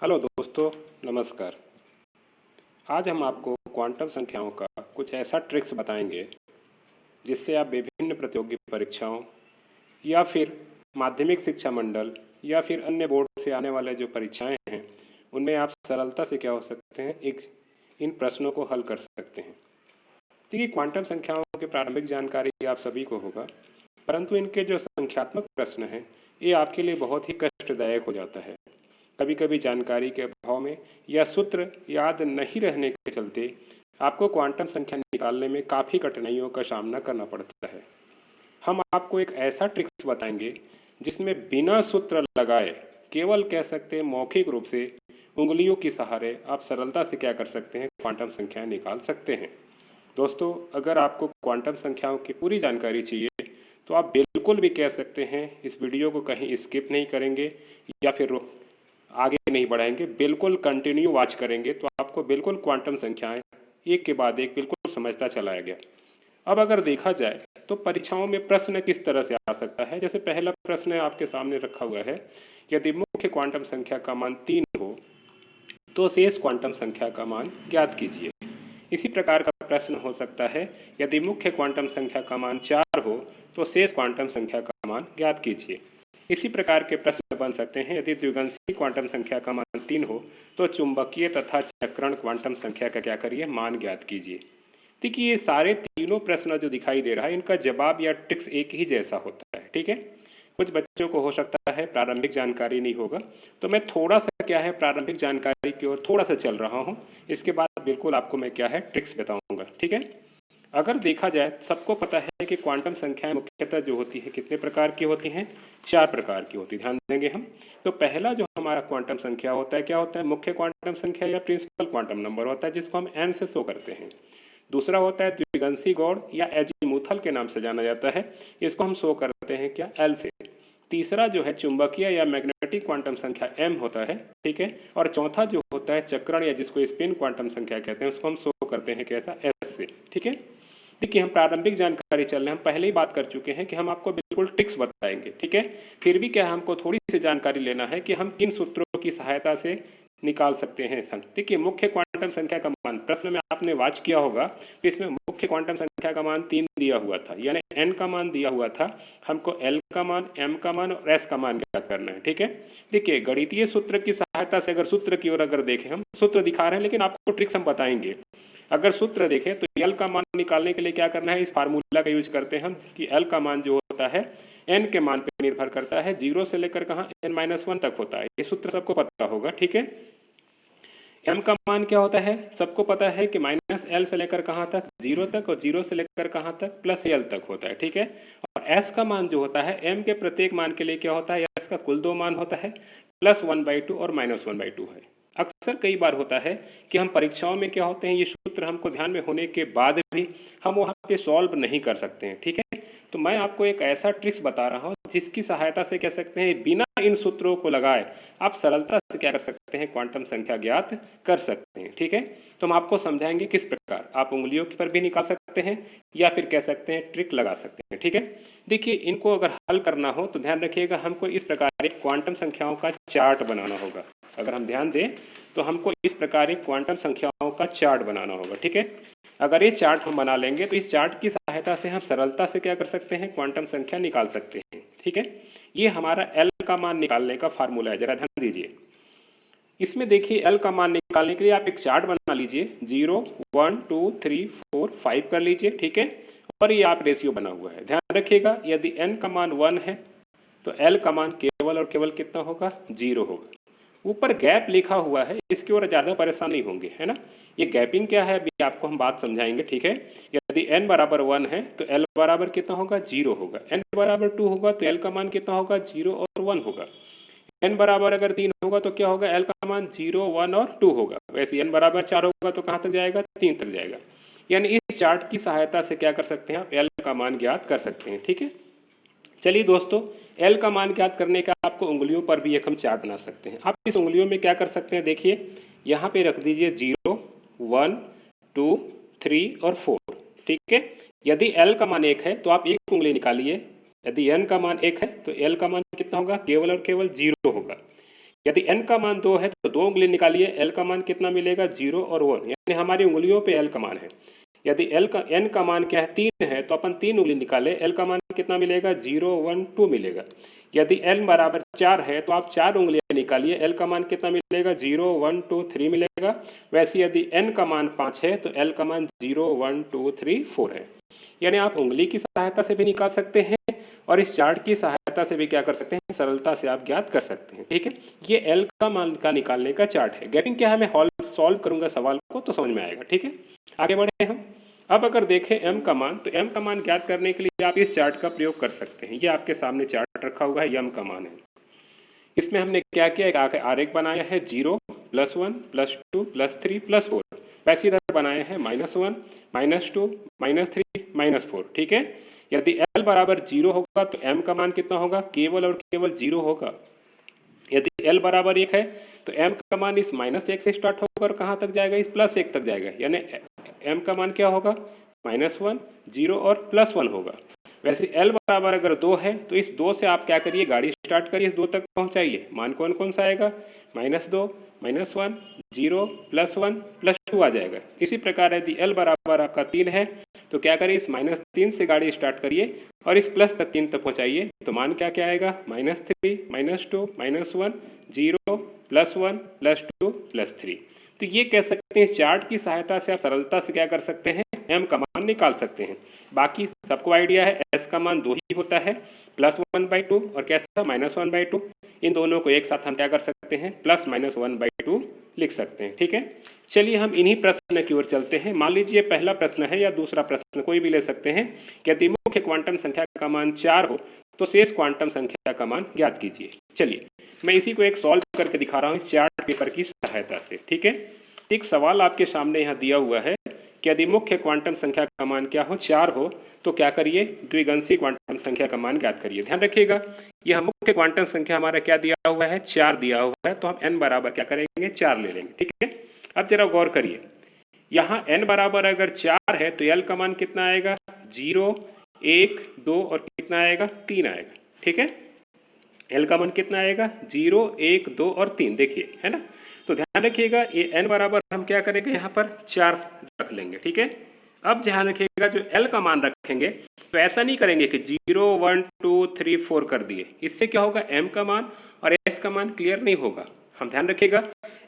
Hello दोस्तों, नमस्कार। आज हम आपको क्वांटम संख्याओं का कुछ ऐसा ट्रिक्स बताएंगे जिससे आप विभिन्न प्रतियोगी परीक्षाओं या फिर माध्यमिक शिक्षा मंडल या फिर अन्य बोर्ड से आने वाले जो परीक्षाएं हैं उनमें आप सरलता से क्या हो सकते हैं, एक इन प्रश्नों को हल कर सकते हैं। देखिए, क्वांटम संख्याओं की प्रारंभिक जानकारी आप सभी को होगा, परंतु इनके जो संख्यात्मक प्रश्न हैं ये आपके लिए बहुत ही कष्टदायक हो जाता है। कभी कभी जानकारी के अभाव में या सूत्र याद नहीं रहने के चलते आपको क्वांटम संख्या निकालने में काफ़ी कठिनाइयों का सामना करना पड़ता है। हम आपको एक ऐसा ट्रिक्स बताएंगे जिसमें बिना सूत्र लगाए, केवल कह सकते हैं मौखिक रूप से उंगलियों के सहारे आप सरलता से क्या कर सकते हैं, क्वांटम संख्याएं निकाल सकते हैं। दोस्तों, अगर आपको क्वांटम संख्याओं की पूरी जानकारी चाहिए तो आप बिल्कुल भी कह सकते हैं इस वीडियो को कहीं स्किप नहीं करेंगे या फिर आगे नहीं बढ़ाएंगे, बिल्कुल कंटिन्यू वॉच करेंगे तो आपको बिल्कुल क्वांटम संख्याएं एक के बाद एक बिल्कुल समझता चलाया गया। अब अगर देखा जाए तो परीक्षाओं में प्रश्न किस तरह से आ सकता है, जैसे पहला प्रश्न आपके सामने रखा हुआ है, यदि मुख्य क्वांटम संख्या का मान 3 हो तो शेष क्वांटम संख्या का मान ज्ञात कीजिए। इसी प्रकार का प्रश्न हो सकता है, यदि मुख्य क्वांटम संख्या का मान 4 हो तो शेष क्वांटम संख्या का मान ज्ञात कीजिए। इसी प्रकार के प्रश्न बन सकते हैं, यदि द्विगंशी क्वांटम संख्या का मान 3 हो तो चुंबकीय तथा चक्रण क्वांटम संख्या का क्या करिए, मान ज्ञात कीजिए। देखिए, ये सारे तीनों प्रश्न जो दिखाई दे रहा है इनका जवाब या ट्रिक्स एक ही जैसा होता है, ठीक है। कुछ बच्चों को हो सकता है प्रारंभिक जानकारी नहीं होगा, तो मैं थोड़ा सा क्या है प्रारंभिक जानकारी की ओर थोड़ा सा चल रहा हूँ, इसके बाद बिल्कुल आपको मैं क्या है ट्रिक्स बताऊंगा, ठीक है। अगर देखा जाए, सबको पता है कि क्वांटम संख्याएं मुख्यतः जो होती है कितने प्रकार की होती हैं, 4 प्रकार की होती है, ध्यान देंगे हम। तो पहला जो हमारा क्वांटम संख्या होता है क्या होता है, मुख्य क्वांटम संख्या या प्रिंसिपल क्वांटम नंबर होता है जिसको हम एन से शो करते हैं। दूसरा होता है द्विगंशी गौड़ या एजीमुथल के नाम से जाना जाता है, इसको हम शो करते हैं क्या, एल से। तीसरा जो है चुंबकीय या मैग्नेटिक क्वांटम संख्या एम होता है, ठीक है। और चौथा जो होता है चक्रण या जिसको स्पिन क्वांटम संख्या कहते हैं उसको हम शो करते हैं कैसा, एस से, ठीक है। देखिए, हम प्रारंभिक जानकारी चल रहे हैं, हम पहले ही बात कर चुके हैं कि हम आपको बिल्कुल ट्रिक्स बताएंगे, ठीक है। फिर भी क्या हमको थोड़ी सी जानकारी लेना है कि हम किन सूत्रों की सहायता से निकाल सकते हैं। देखिए, मुख्य क्वांटम संख्या का मान प्रश्न में आपने वाच किया होगा, तो इसमें मुख्य क्वांटम संख्या का मान 3 दिया हुआ था, यानी एन का मान दिया हुआ था, हमको एल का मान, एम का मान और एस का मान ज्ञात करना है, ठीक है। देखिए, गणितीय सूत्र की सहायता से, अगर सूत्र की ओर अगर देखें, हम सूत्र दिखा रहे हैं लेकिन आपको ट्रिक्स हम बताएंगे। अगर सूत्र देखें तो एल का मान निकालने के लिए क्या करना है, इस फार्मूला का यूज करते हैं हम कि एल का मान जो होता है एन के मान पर निर्भर करता है, 0 से लेकर कहाँ, n-1 तक होता है, ये सूत्र सबको पता होगा, ठीक है। एम का मान क्या होता है, सबको पता है कि माइनस एल से लेकर कहाँ तक, 0 तक, और 0 से लेकर कहाँ तक, प्लस एल तक होता है, ठीक है। और एस का मान जो होता है एम के प्रत्येक मान के लिए क्या होता है, एस का कुल 2 मान होता है, +1/2 और -1/2 है। अक्सर कई बार होता है कि हम परीक्षाओं में क्या होते हैं, ये सूत्र हमको ध्यान में होने के बाद भी हम वहाँ पे सॉल्व नहीं कर सकते हैं, ठीक है। तो मैं आपको एक ऐसा ट्रिक्स बता रहा हूँ जिसकी सहायता से कह सकते हैं बिना इन सूत्रों को लगाए आप सरलता से क्या कर सकते हैं, क्वांटम संख्या ज्ञात कर सकते हैं, ठीक है। तो हम आपको समझाएंगे किस प्रकार आप उंगलियों पर भी निकाल सकते हैं या फिर कह सकते हैं ट्रिक लगा सकते हैं, ठीक है। देखिए, इनको अगर हल करना हो तो ध्यान रखिएगा, हमको इस प्रकार एक क्वांटम संख्याओं का चार्ट बनाना होगा। अगर हम ध्यान दें तो हमको इस प्रकार एक क्वांटम संख्याओं का चार्ट बनाना होगा, ठीक है। अगर ये चार्ट हम बना लेंगे तो इस चार्ट की सहायता से हम सरलता से क्या कर सकते हैं, क्वांटम संख्या निकाल सकते हैं, ठीक है। ये हमारा एल का मान निकालने का फार्मूला है, जरा ध्यान दीजिए। इसमें देखिए, एल का मान निकालने के लिए आप एक चार्ट बना लीजिए, 0, 1, 2, 3, 4, 5 कर लीजिए, ठीक है। और ये आप रेशियो बना हुआ है, ध्यान रखिएगा, यदि एन का मान 1 है तो एल का मान केवल और केवल कितना होगा, 0 होगा। ऊपर गैप लिखा हुआ है, इसकी ओर ज्यादा परेशान नहीं होंगे, है ना। ये गैपिंग क्या है अभी आपको हम बात समझाएंगे, ठीक है। यदि n बराबर 1 है तो l बराबर कितना होगा, 0 होगा। n बराबर 2 होगा तो l का मान कितना होगा, 0 और 1 होगा। n बराबर अगर 3 होगा तो क्या होगा, l का मान 0, 1 और 2 होगा। वैसे n बराबर 4 होगा तो कहाँ तक जाएगा, 3 तक जाएगा। यानी इस चार्ट की सहायता से क्या कर सकते हैं आप, l का मान ज्ञात कर सकते हैं, ठीक है। चलिए दोस्तों, एल का मान ज्ञात करने का आपको उंगलियों पर भी एक हम चार्ट बना सकते हैं। आप इस उंगलियों में क्या कर सकते हैं, देखिए यहाँ पे रख दीजिए 0, 1, 2, 3 और 4, ठीक है। यदि एल का मान 1 है तो आप एक उंगली निकालिए, यदि एन का मान 1 है तो एल का मान कितना होगा, केवल और केवल 0 होगा। यदि n का मान 2 है तो 2 उंगली निकालिए, l का मान कितना मिलेगा 0 और 1, यानी हमारी उंगलियों पे l का मान है। यदि n का मान क्या है 3 है तो अपन 3 उंगली निकाले, l का मान कितना मिलेगा 0 1 2 मिलेगा। यदि l बराबर 4 है तो आप 4 उंगलियां निकालिए, l का मान कितना मिलेगा 0 1 2 3 मिलेगा। वैसे यदि n का मान 5 है तो l का मान 0 1 2 3 4 है। यानी आप उंगली की सहायता से भी निकाल सकते हैं और इस चार्ट की सहायता से भी क्या कर सकते हैं, सरलता से आप ज्ञात कर सकते हैं। ठीक है, ये एल का मान का निकालने का चार्ट है। गैपिंग क्या है, मैं सॉल्व करूंगा सवाल को तो समझ में आएगा। ठीक है, आगे बढ़े हम। अब अगर देखें m का मान, तो m का मान ज्ञात करने के लिए आप इस चार्ट का प्रयोग कर सकते हैं। ये आपके सामने चार्ट रखा हुआ है, m का मान है। इसमें हमने क्या किया, एक आरेख बनाया है 0 +1 +2 +3 +4। वैसे इधर बनाए हैं -1 -2 -3 -4। ठीक है, यदि l बराबर 0 होगा तो m का मान कितना होगा, केवल और केवल 0 होगा। यदि l बराबर 1 है तो m का मान इस -1 से स्टार्ट होकर कहाँ तक जाएगा, इस +1 तक जाएगा। यानी m का मान क्या होगा, -1 0 और +1 होगा। वैसे l बराबर अगर 2 है तो इस 2 से आप क्या करिए, गाड़ी स्टार्ट करिए, इस 2 तक पहुंचाइए। मान कौन कौन सा आएगा, -2 -1 0 +1 +2 आ जाएगा। इसी प्रकार यदि l बराबर आपका 3 है तो क्या करिए, इस -3 से गाड़ी स्टार्ट करिए और इस +3 तक पहुंचाइए। तो मान क्या क्या आएगा, -3 -2 -1 0 +1 +2 +3। तो ये कह सकते हैं, इस चार्ट की सहायता से आप सरलता से क्या कर सकते हैं, m का मान निकाल सकते हैं। बाकी सबको आइडिया है, s का मान 2 ही होता है, +1/2 और कैसा -1/2। इन दोनों को एक साथ हम क्या कर सकते हैं, +-1/2 लिख सकते हैं। ठीक है, चलिए हम इन्हीं प्रश्न की ओर चलते हैं। मान लीजिए पहला प्रश्न है या दूसरा प्रश्न, कोई भी ले सकते हैं कि यदि मुख्य क्वांटम संख्या का मान 4 हो तो शेष क्वांटम संख्या का मान ज्ञात कीजिए। चलिए मैं इसी को एक सॉल्व करके दिखा रहा हूँ इस चार्ट पेपर की सहायता से। ठीक है, एक सवाल आपके सामने यहाँ दिया हुआ है कि यदि मुख्य क्वांटम संख्या का मान क्या हो, 4 हो, तो क्या करिए, द्विगंशी क्वांटम संख्या का मान ज्ञात करिए। ध्यान रखिएगा, यह मुख्य क्वांटम संख्या हमारा क्या दिया हुआ है, 4 दिया हुआ है, तो हम n बराबर क्या करेंगे, 4 ले लेंगे। ठीक है, अब जरा गौर करिए, यहाँ n बराबर अगर 4 है तो l का मान कितना आएगा, 0 1 2 और कितना आएगा, 3 आएगा। ठीक है, l का मान कितना आएगा, 0 1 2 और 3, देखिए है ना। तो ध्यान रखिएगा, ये n बराबर हम क्या करेंगे, यहाँ पर 4 रख लेंगे। ठीक है, अब ध्यान रखिएगा, जो l का मान रखेंगे तो ऐसा नहीं करेंगे कि 0 1 2 3 4 कर दिए। इससे क्या होगा, m का मान और s का मान क्लियर नहीं होगा। हम ध्यान रखिएगा,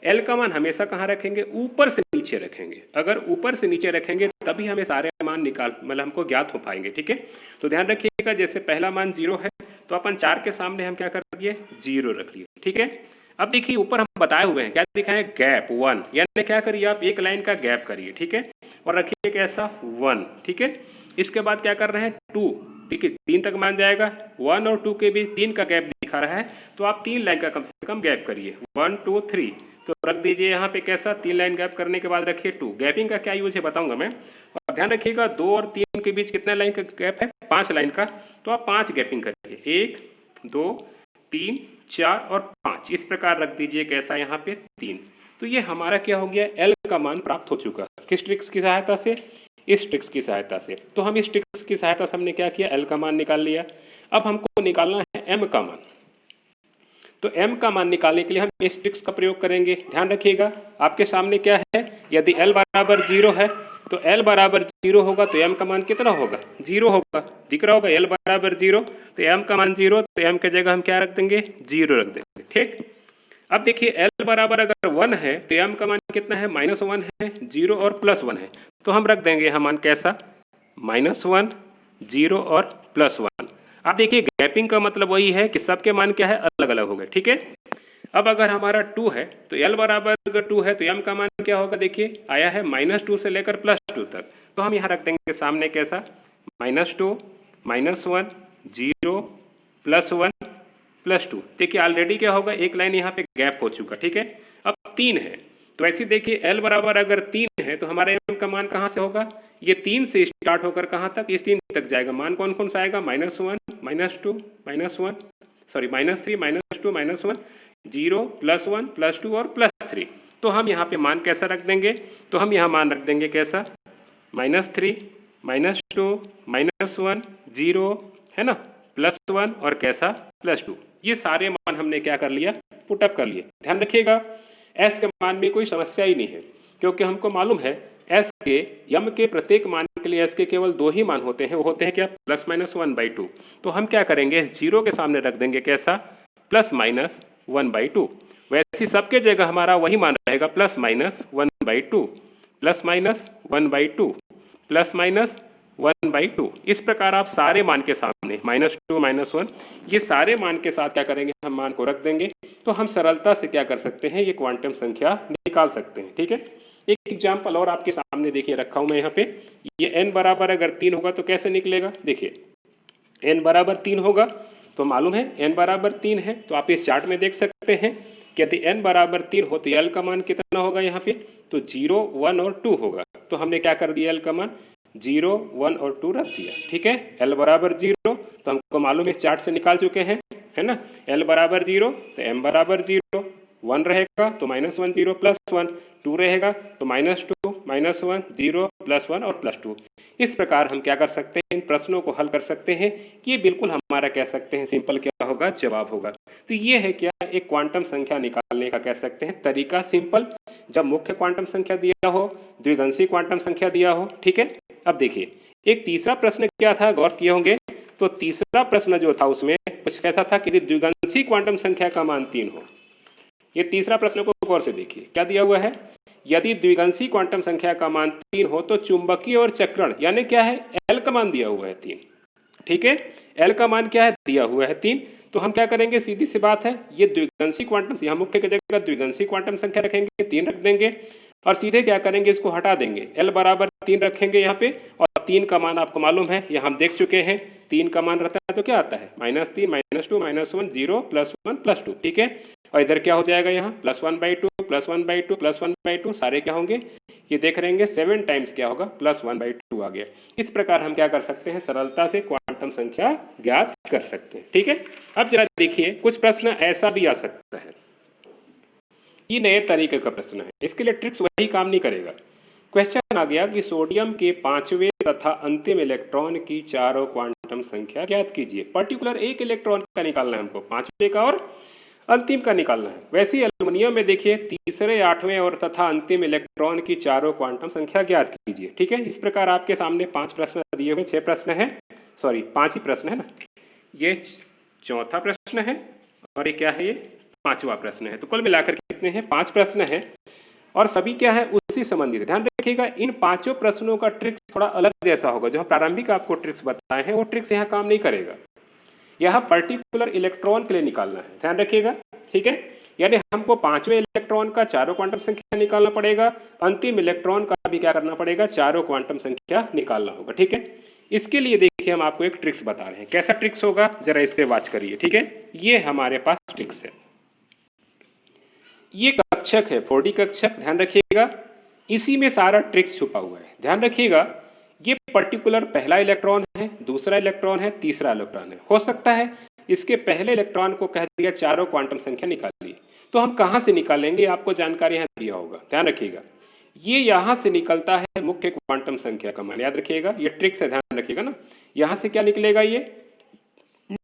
l का मान हमेशा कहाँ रखेंगे, ऊपर से नीचे रखेंगे। अगर ऊपर से नीचे रखेंगे तभी हमें सारे मान मतलब हमको ज्ञात हो पाएंगे। ठीक है, तो ध्यान रखिएगा, जैसे पहला मान 0 है तो अपन 4 के सामने हम क्या कर दिए, 0 रख लिए। ठीक है, अब देखिए ऊपर हम बताए हुए हैं, क्या दिखाए, गैप 1, यानी क्या करिए आप, एक लाइन का गैप करिए। ठीक है, और रखिए कैसा 1। ठीक है, इसके बाद क्या कर रहे हैं, 2। ठीक है, 3 तक मान जाएगा, 1 और 2 के बीच 3 का गैप दिखा रहा है, तो आप 3 लाइन का कम से कम गैप करिए, 1 2 3। तो रख दीजिए यहाँ पे कैसा, 3 लाइन गैप करने के बाद रखिए 2। गैपिंग का क्या यूज है बताऊंगा मैं। और ध्यान रखिएगा, 2 और 3 के बीच कितना लाइन का गैप है, 5 लाइन का, तो आप 5 गैपिंग करिए, 1 2 3 4 और 5। इस प्रकार रख दीजिए कैसा, यहाँ पे 3। तो ये हमारा क्या हो गया, l का मान प्राप्त हो चुका। किस ट्रिक्स की सहायता से, इस ट्रिक्स की सहायता से। तो हम इस ट्रिक्स की सहायता से हमने क्या किया, l का मान निकाल लिया। अब हमको निकालना है m का मान। तो m का मान निकालने के लिए हम इस ट्रिक्स का प्रयोग करेंगे। ध्यान रखिएगा, आपके सामने क्या है, यदि l बराबर 0 है तो l बराबर 0 होगा तो m का मान कितना होगा, 0 होगा। दिख रहा होगा, l बराबर 0 तो m का मान 0, तो m के जगह हम क्या रख देंगे, 0 रख देंगे। ठीक, अब देखिए l बराबर अगर 1 है तो m का मान कितना है, -1 है, 0 और +1 है, तो हम रख देंगे यहाँ मान कैसा, -1 0 और +1। अब देखिए गैपिंग का मतलब वही है कि सबके मान क्या है, अलग अलग हो गए। ठीक है, अब अगर हमारा 2 है तो l बराबर अगर 2 है तो m का मान क्या होगा, देखिए आया है -2 से लेकर +2 तक, तो हम यहाँ रख देंगे सामने कैसा, -2 -1 0 +1 +2। देखिए ऑलरेडी क्या होगा, एक लाइन यहाँ पे गैप हो चुका। ठीक है, अब 3 है तो ऐसे देखिए l बराबर अगर 3 है तो हमारे m का मान कहाँ से होगा, ये 3 से स्टार्ट होकर कहाँ तक, इस 3 तक जाएगा। मान कौन कौन सा आएगा, -1 -2 -1 सॉरी -3 -2 -1 0 +1 +2 और +3। तो हम यहाँ पे मान कैसा रख देंगे, तो हम यहाँ मान रख देंगे कैसा, -3 -2 -1 0 है ना, +1 और कैसा +2। ये सारे मान हमने क्या कर लिया, पुटअप कर लिए। ध्यान रखिएगा एस के मान में कोई समस्या ही नहीं है, क्योंकि हमको मालूम है एस के यम के प्रत्येक मान के लिए एस के केवल दो ही मान होते हैं, वो होते हैं क्या, प्लस माइनस 1/2। तो हम क्या करेंगे, इस जीरो के सामने रख देंगे कैसा, प्लस माइनस 1/2। वैसे सबके जगह हमारा वही मान रहेगा, plus minus 1/2, plus minus 1/2, plus minus 1/2। इस प्रकार आप सारे मान के सामने -2 -1 ये सारे मान के साथ क्या करेंगे, हम मान को रख देंगे। तो हम सरलता से क्या कर सकते हैं, ये क्वांटम संख्या निकाल सकते हैं। ठीक है, एक एग्जाम्पल और आपके सामने देखिए रखा हूं मैं यहाँ पे। ये n बराबर अगर 3 होगा तो कैसे निकलेगा, देखिए n बराबर 3 होगा तो मालूम है n बराबर 3 है, तो आप इस चार्ट में देख सकते हैं कि यदि n बराबर 3 हो तो l का मान कितना होगा यहाँ पे, तो 0, 1 और 2 होगा। तो हमने क्या कर दिया, l का मान 0, 1 और 2 रख दिया। ठीक है, l बराबर 0 तो हमको मालूम है इस चार्ट से निकाल चुके हैं, है ना। l बराबर 0 तो m बराबर 0, 1 रहेगा तो -1 0 + 1, 2 रहेगा तो -2 -1 0 +1 और +2। इस प्रकार हम क्या कर सकते हैं, इन प्रश्नों को हल कर सकते हैं। ये बिल्कुल हमारा कह सकते हैं सिंपल क्या होगा, जवाब होगा। तो ये है क्या, एक क्वांटम संख्या निकालने का कह सकते हैं तरीका सिंपल, जब मुख्य क्वांटम संख्या दिया हो, द्विगंशी क्वांटम संख्या दिया हो। ठीक है, अब देखिए एक तीसरा प्रश्न क्या था, गौर किए होंगे। तो तीसरा प्रश्न जो था उसमें कुछ कहता था कि द्विगंशी क्वांटम संख्या का मान 3 हो। ये तीसरा प्रश्न को गौर से देखिए, क्या दिया हुआ है, यदि द्विगंशी क्वांटम संख्या का मान 3 हो तो चुंबकीय और चक्रण यानी क्या है, एल का मान दिया हुआ है 3। ठीक है, एल का मान क्या है, दिया हुआ है 3। तो हम क्या करेंगे, सीधी सी बात है, ये द्विगंशी क्वांटम, यहाँ मुख्य की जगह द्विगंशी क्वांटम संख्या रखेंगे, 3 रख देंगे और सीधे क्या करेंगे, इसको हटा देंगे, एल बराबर 3 रखेंगे यहाँ पे। और 3 का मान आपको मालूम है, यहाँ हम देख चुके हैं 3 का मान रहता है तो क्या आता है, -3 -2 -1 0 +1 +2। ठीक है, और इधर क्या हो जाएगा, यहाँ +1/2 +1/2 +1/2 सारे क्या होंगे, ये देख रहेंगे 7 टाइम्स क्या होगा, +1/2 आ गया। इस प्रकार हम क्या कर सकते हैं, सरलता से क्वांटम संख्या ज्ञात कर सकते हैं। ठीक है, अब जरा देखिए कुछ प्रश्न ऐसा भी आ सकता है, ये नए तरीके का प्रश्न है, इसके लिए ट्रिक्स वही काम नहीं करेगा। क्वेश्चन आ गया कि सोडियम के 5वें तथा अंतिम इलेक्ट्रॉन की चारों क्वांटम संख्या ज्ञात कीजिए। पर्टिकुलर एक इलेक्ट्रॉन का निकालना है हमको, 5वें का और अंतिम का निकालना है। वैसे ही एल्युमिनियम में देखिए तीसरे, 8वें और तथा अंतिम इलेक्ट्रॉन की चारों क्वांटम संख्या ज्ञात कीजिए। ठीक है, इस प्रकार आपके सामने 5 प्रश्न दिए हुए, 6 प्रश्न है, सॉरी 5 ही प्रश्न है ना, ये चौथा प्रश्न है और ये क्या है, ये 5वां प्रश्न है। तो कुल मिलाकर कितने हैं, 5 प्रश्न है और सभी क्या है, उसी संबंधित है। ध्यान रखिएगा इन 5 प्रश्नों का ट्रिक्स थोड़ा अलग जैसा होगा, जो प्रारंभिक आपको ट्रिक्स बताए हैं वो ट्रिक्स यहाँ काम नहीं करेगा, यहाँ पर्टिकुलर इलेक्ट्रॉन के लिए निकालना है। ध्यान रखिएगा, ठीक है, यानी हमको 5वें इलेक्ट्रॉन का चारों क्वांटम संख्या निकालना पड़ेगा, अंतिम इलेक्ट्रॉन का भी क्या करना पड़ेगा, चारों क्वांटम संख्या निकालना होगा। ठीक है, इसके लिए देखिए हम आपको एक ट्रिक्स बता रहे हैं, कैसा ट्रिक्स होगा जरा इस पे वॉच करिए। ठीक है, ये हमारे पास ट्रिक्स है, ये कक्षक है 4D कक्षक, ध्यान रखिएगा इसी में सारा ट्रिक्स छुपा हुआ है। ध्यान रखिएगा ये पर्टिकुलर पहला इलेक्ट्रॉन है, दूसरा इलेक्ट्रॉन है, तीसरा इलेक्ट्रॉन है। हो सकता है इसके पहले इलेक्ट्रॉन को कह दिया चारों क्वांटम संख्या निकालिए, तो हम कहां से निकालेंगे, आपको जानकारी यहां दिया होगा। ध्यान रखिएगा ये यहां से निकलता है मुख्य क्वांटम संख्या का मान, याद रखिएगा ये ट्रिक्स है, ध्यान रखिएगा ना। यहां से क्या निकलेगा, ये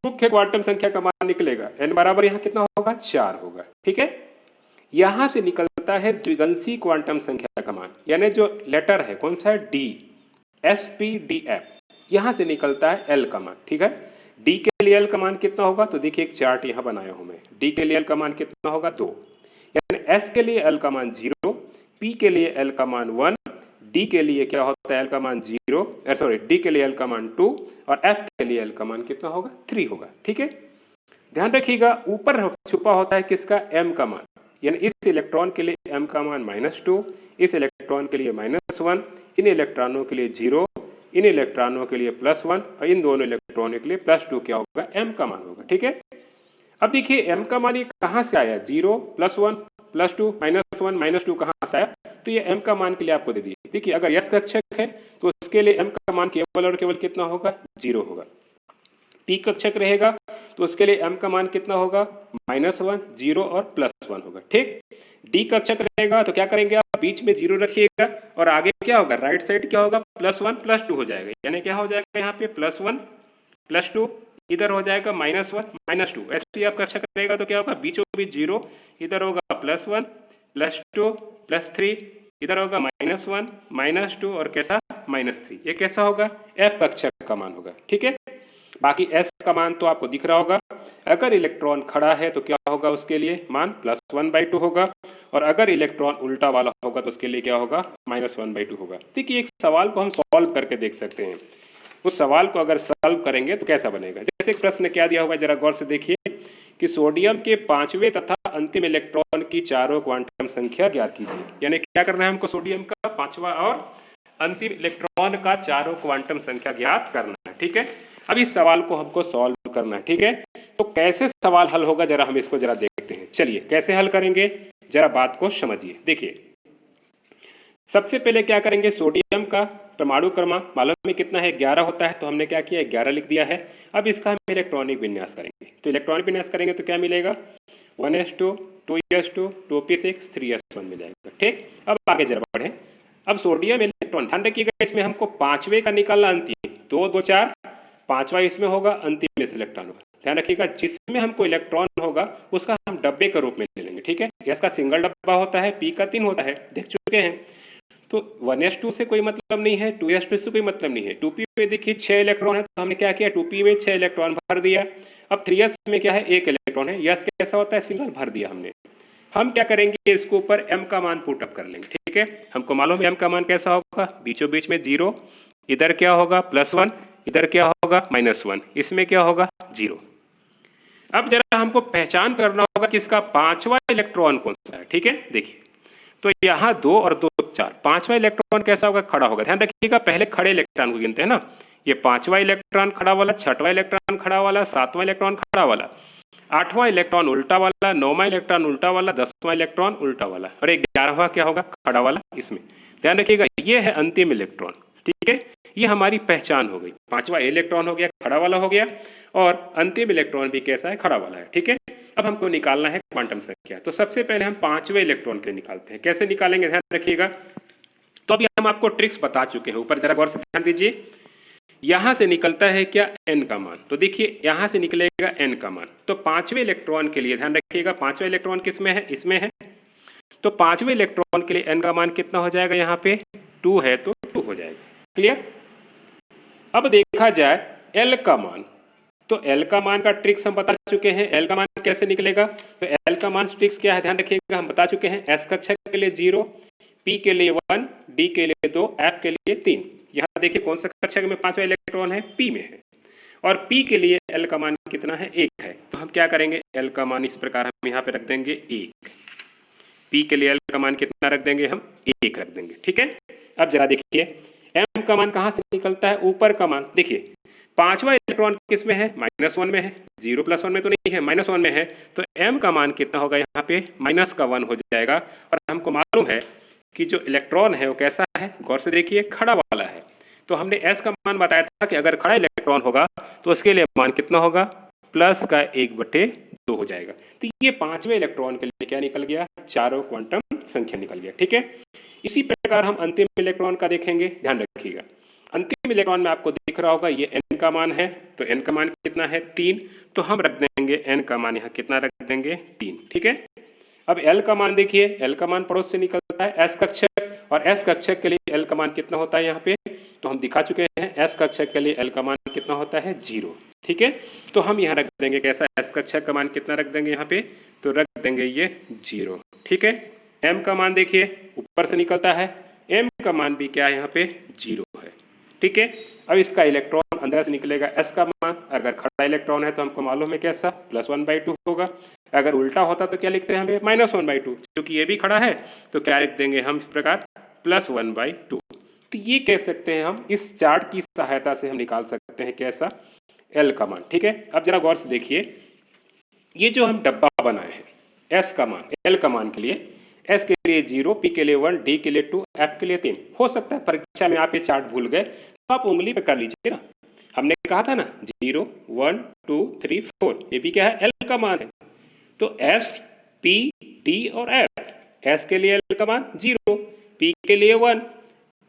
मुख्य क्वांटम संख्या का मान निकलेगा, n बराबर यहां कितना होगा, 4 होगा। ठीक है, यहां से निकलता है द्विगंशी क्वांटम संख्या का मान, यानी जो लेटर है कौन सा है, D, SPDF, यहां से निकलता है L का मान। ठीक है, D के लिए L का मान कितना होगा, तो देखिए एक चार्ट यहां बनाया हूं मैं, D के लिए L का मान कितना होगा, 2, यानी S के लिए L का मान 0, P के लिए L का मान 1, D के लिए क्या होता है L का मान 0, सॉरी D के लिए L का मान 2 और F के लिए L का मान कितना होगा, 3 होगा। ठीक है, ध्यान रखिएगा ऊपर छुपा होता है किसका, M का मान, यानी इस इलेक्ट्रॉन के लिए m का मान -2, इस इलेक्ट्रॉन के लिए -1, इन इलेक्ट्रॉनों के लिए 0, इन इलेक्ट्रॉनों के लिए +1 और इन दोनों इलेक्ट्रॉनों के लिए +2 क्या होगा, m का मान होगा। ठीक है, अब देखिए m का मान ये कहां से आया, 0 +1 +2 -1 -2 कहां से आया, तो ये m का मान के लिए आपको दे दिए। देखिए अगर यस कक्षक है तो उसके लिए m का मान केवल और केवल कितना होगा, 0 होगा। p कक्षक रहेगा तो उसके लिए m का मान कितना होगा, -1 0 और +1 होगा। ठीक, D कक्षक रहेगा तो क्या करेंगे आप, बीच में 0 रखिएगा और आगे क्या होगा, राइट साइड क्या होगा, +1 +2 हो जाएगा, यानी क्या हो जाएगा यहाँ पे +1 +2 इधर हो जाएगा -1 -2, ऐसे ही आपका अच्छा करेगा तो क्या होगा, बीचों बीच 0, इधर होगा +1 +2 +3, इधर होगा -1 -2 और कैसा -3। ये कैसा होगा, f कक्षक का मान होगा। ठीक है, बाकी s का मान तो आपको दिख रहा होगा। अगर इलेक्ट्रॉन खड़ा है तो क्या होगा, उसके लिए मान +1/2 होगा, और अगर इलेक्ट्रॉन उल्टा वाला होगा तो उसके लिए क्या होगा, -1/2 होगा। देखिए एक सवाल को हम सॉल्व करके देख सकते हैं। उस सवाल को अगर सॉल्व करेंगे तो कैसा बनेगा, जैसे प्रश्न क्या दिया होगा, जरा गौर से देखिए कि सोडियम के 5वें तथा अंतिम इलेक्ट्रॉन की चारों क्वांटम संख्या ज्ञात कीजिए। यानी क्या करना है हमको, सोडियम का 5वां और अंतिम इलेक्ट्रॉन का चारों क्वांटम संख्या ज्ञात करना है। ठीक है, अब इस सवाल को हमको सॉल्व करना है। ठीक है, तो कैसे सवाल हल होगा, जरा हम इसको जरा देखते हैं। चलिए कैसे हल करेंगे, जरा बात को समझिए। देखिए सबसे पहले क्या करेंगे, सोडियम का परमाणु क्रमांक मालूम है कितना है, 11 होता है, तो हमने क्या किया, 11 लिख दिया है। अब इसका हम इलेक्ट्रॉनिक विन्यास करेंगे, तो इलेक्ट्रॉनिक विन्यास करेंगे तो क्या मिलेगा, 1s2 2s2 2p6 3s1 मिल जाएगा। ठीक, अब आगे जरा बढ़े। अब सोडियम इलेक्ट्रॉन, ध्यान रखिएगा इसमें हमको 5वें का निकालना, अंतिम 2 2 4, 5वां इसमें होगा, अंतिम में इलेक्ट्रॉन होगा। ध्यान रखिएगा जिसमें हमको इलेक्ट्रॉन होगा उसका हम डब्बे के रूप में ले लेंगे। ठीक है, गैस का सिंगल डब्बा होता है, पी का 3 होता है, देख चुके हैं। तो 1s2 से कोई मतलब नहीं है, 2s2 से कोई मतलब नहीं है। 2p पे देखिए 6 इलेक्ट्रॉन है, तो हमने क्या किया, 2p में 6 इलेक्ट्रॉन भर दिया। अब 3s में क्या है, 1 इलेक्ट्रॉन है, यस कैसा होता है, सिंगल भर दिया हमने। हम क्या करेंगे, इसके ऊपर m का मान पुट अप कर लेंगे। ठीक है, हमको मालूम है m का मान कैसा होगा, बीचों बीच में 0, इधर क्या होगा +1, इधर क्या होगा -1, इसमें क्या होगा 0। अब जरा हमको पहचान करना होगा कि इसका 5वां इलेक्ट्रॉन कौन सा है। ठीक है, देखिए तो यहाँ 2 और 2 4, 5वां इलेक्ट्रॉन कैसा होगा, खड़ा होगा। ध्यान रखिएगा पहले खड़े इलेक्ट्रॉन को गिनते हैं ना, ये 5वां इलेक्ट्रॉन खड़ा वाला, 6वां इलेक्ट्रॉन खड़ा वाला, 7वां इलेक्ट्रॉन खड़ा वाला, 8वां इलेक्ट्रॉन उल्टा वाला, 9वां इलेक्ट्रॉन उल्टा वाला, 10वां इलेक्ट्रॉन उल्टा वाला, और 11वां क्या होगा, खड़ा वाला। इसमें ध्यान रखिएगा ये है अंतिम इलेक्ट्रॉन। ठीक है, ये हमारी पहचान हो गई, 5वां इलेक्ट्रॉन हो गया, खड़ा वाला हो गया, और अंतिम इलेक्ट्रॉन भी कैसा है, खड़ा वाला है। ठीक है, अब हमको निकालना है क्वांटम संख्या। तो सबसे पहले हम 5वें इलेक्ट्रॉन के निकालते हैं। कैसे निकालेंगे, ध्यान रखिएगा। तो अभी हम आपको ट्रिक्स बता चुके हैं, ऊपर जरा गौर से ध्यान दीजिए। यहां से निकलता है क्या, n का मान, तो देखिए यहां से निकलेगा n का मान। तो 5वें इलेक्ट्रॉन के लिए ध्यान रखिएगा, 5वां इलेक्ट्रॉन किसमें है, इसमें है, तो 5वें इलेक्ट्रॉन के लिए n का मान कितना हो जाएगा, यहाँ पे 2 है तो 2 हो जाएगा। क्लियर। अब देखा जाए l का मान, तो l का मान का ट्रिक्स हम बता चुके हैं। l का मान कैसे निकलेगा, तो l का मान ट्रिक्स क्या है, ध्यान रखिएगा, हम बता चुके हैं। s कक्षक के लिए 0, p के लिए 1, d के लिए 2, f के लिए 3। यहाँ देखिए कौन सा कक्षक में 5वां इलेक्ट्रॉन है, p में है, और p के लिए l का मान कितना है, 1 है। तो हम क्या करेंगे, l का मान इस प्रकार हम यहाँ पे रख देंगे 1, p के लिए l का मान कितना रख देंगे, हम 1 रख देंगे। ठीक है, अब जरा देखिए m का मान कहाँ से निकलता है, ऊपर का मान। देखिए 5वां इलेक्ट्रॉन किस में है, -1 में है, 0 + 1 में तो नहीं है, -1 में है, तो m का मान कितना होगा, यहाँ पे -1 हो जाएगा। और हमको मालूम है कि जो इलेक्ट्रॉन है वो कैसा है, गौर से देखिए, खड़ा वाला है। तो हमने s का मान बताया था कि अगर खड़ा इलेक्ट्रॉन होगा तो उसके लिए मान कितना होगा, +1/2 हो जाएगा। तो ये 5वें इलेक्ट्रॉन के लिए क्या निकल गया, चारों क्वांटम संख्या निकल गया। ठीक है, इसी प्रकार हम अंतिम इलेक्ट्रॉन का देखेंगे। ध्यान रखिएगा अंतिम इलेक्ट्रॉन में आपको दिख रहा होगा ये n का मान है, तो n का मान कितना है, 3, तो हम रख देंगे n का मान यहाँ कितना रख देंगे, 3। ठीक है, अब l का मान देखिए, l का मान पड़ोस से निकलता है s कक्षक, और s कक्षक के लिए l का मान कितना होता है, यहाँ पे तो हम दिखा चुके हैं, s कक्षक के लिए l का मान कितना होता है, 0। ठीक है, तो हम यहाँ रख देंगे कैसा, s कक्षक का मान कितना रख देंगे यहाँ पे, तो रख देंगे ये 0। ठीक है, m का मान देखिए ऊपर से निकलता है, m का मान भी क्या है, यहाँ पे 0 है। ठीक है, अब इसका इलेक्ट्रॉन अंदर से निकलेगा s का मान, अगर खड़ा इलेक्ट्रॉन है तो हमको मालूम है कैसा, +1/2 होगा, अगर उल्टा होता तो क्या लिखते हैं हमें, -1/2, क्योंकि ये भी खड़ा है तो क्या लिख देंगे हम इस प्रकार, +1/2। तो ये कह सकते हैं हम, इस चार्ट की सहायता से हम निकाल सकते हैं कैसा, l का मान। ठीक है, अब जरा गौर से देखिए, ये जो हम डब्बा बनाए हैं s का मान, l का मान के लिए, s के लिए 0, p के लिए 1, d के लिए 2, f के लिए 3। हो सकता है परीक्षा में आप ये चार्ट भूल गए, तो आप उंगली पे कर लीजिए ना। हमने कहा था ना 0 1 2 3 4, ये भी क्या है, l का मान है। तो s, p, d और f, s के लिए l का मान 0, p के लिए 1,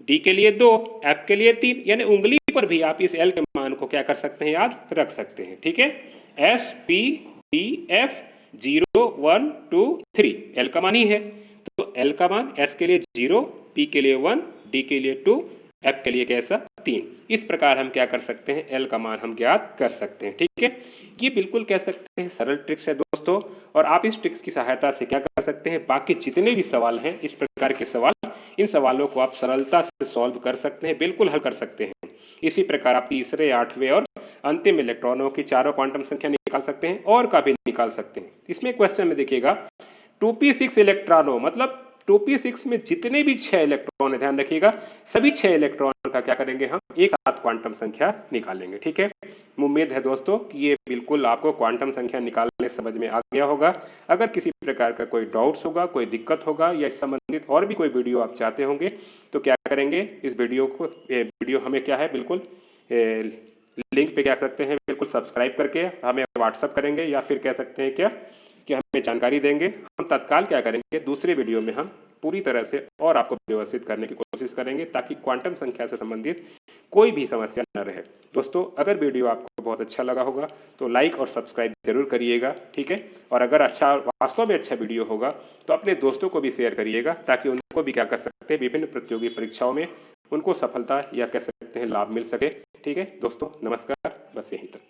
d के लिए 2, f के लिए 3, यानी उंगली पर भी आप इस एल के मान को क्या कर सकते हैं, याद रख सकते हैं। ठीक है, S P D F 0 1 2 3 L का मान ही है, तो एल का मान एस के लिए 0, पी के लिए 1, डी के लिए 2, एफ के लिए कैसा 3। इस प्रकार हम क्या कर सकते हैं, एल का मान हम ज्ञात कर सकते हैं। ठीक है, ये बिल्कुल कह सकते हैं सरल ट्रिक्स है दोस्तों, और आप इस ट्रिक्स की सहायता से क्या कर सकते हैं, बाकी जितने भी सवाल हैं इस प्रकार के सवाल, इन सवालों को आप सरलता से सॉल्व कर सकते हैं, बिल्कुल हल कर सकते हैं। इसी प्रकार आप तीसरे, आठवें और अंतिम इलेक्ट्रॉनों की चारों क्वांटम संख्या निकाल सकते हैं और का भी निकाल सकते हैं। इसमें क्वेश्चन में देखिएगा 2p6 इलेक्ट्रॉनों, मतलब 2p6 में जितने भी 6 इलेक्ट्रॉन है, ध्यान रखिएगा, सभी 6 इलेक्ट्रॉन का क्या करेंगे, हम एक साथ क्वांटम संख्या निकालेंगे। ठीक है, उम्मीद है दोस्तों कि ये बिल्कुल आपको क्वांटम संख्या निकालने समझ में आ गया होगा। अगर किसी प्रकार का कोई डाउट्स होगा, कोई दिक्कत होगा या इस संबंधित और भी कोई वीडियो आप चाहते होंगे तो क्या करेंगे, इस वीडियो हमें क्या है, बिल्कुल लिंक पे कह सकते हैं, बिल्कुल सब्सक्राइब करके हमें व्हाट्सअप करेंगे या फिर कह सकते हैं क्या कि हमें जानकारी देंगे। हम तत्काल क्या करेंगे, दूसरे वीडियो में हम पूरी तरह से और आपको व्यवस्थित करने की कोशिश करेंगे ताकि क्वांटम संख्या से संबंधित कोई भी समस्या न रहे। दोस्तों, अगर वीडियो आपको बहुत अच्छा लगा होगा तो लाइक और सब्सक्राइब जरूर करिएगा। ठीक है, और अगर वास्तव में अच्छा वीडियो होगा तो अपने दोस्तों को भी शेयर करिएगा ताकि उनको भी क्या कर सकते हैं, विभिन्न प्रतियोगी परीक्षाओं में उनको सफलता या कह सकते हैं लाभ मिल सके। ठीक है दोस्तों, नमस्कार, बस यहीं तक।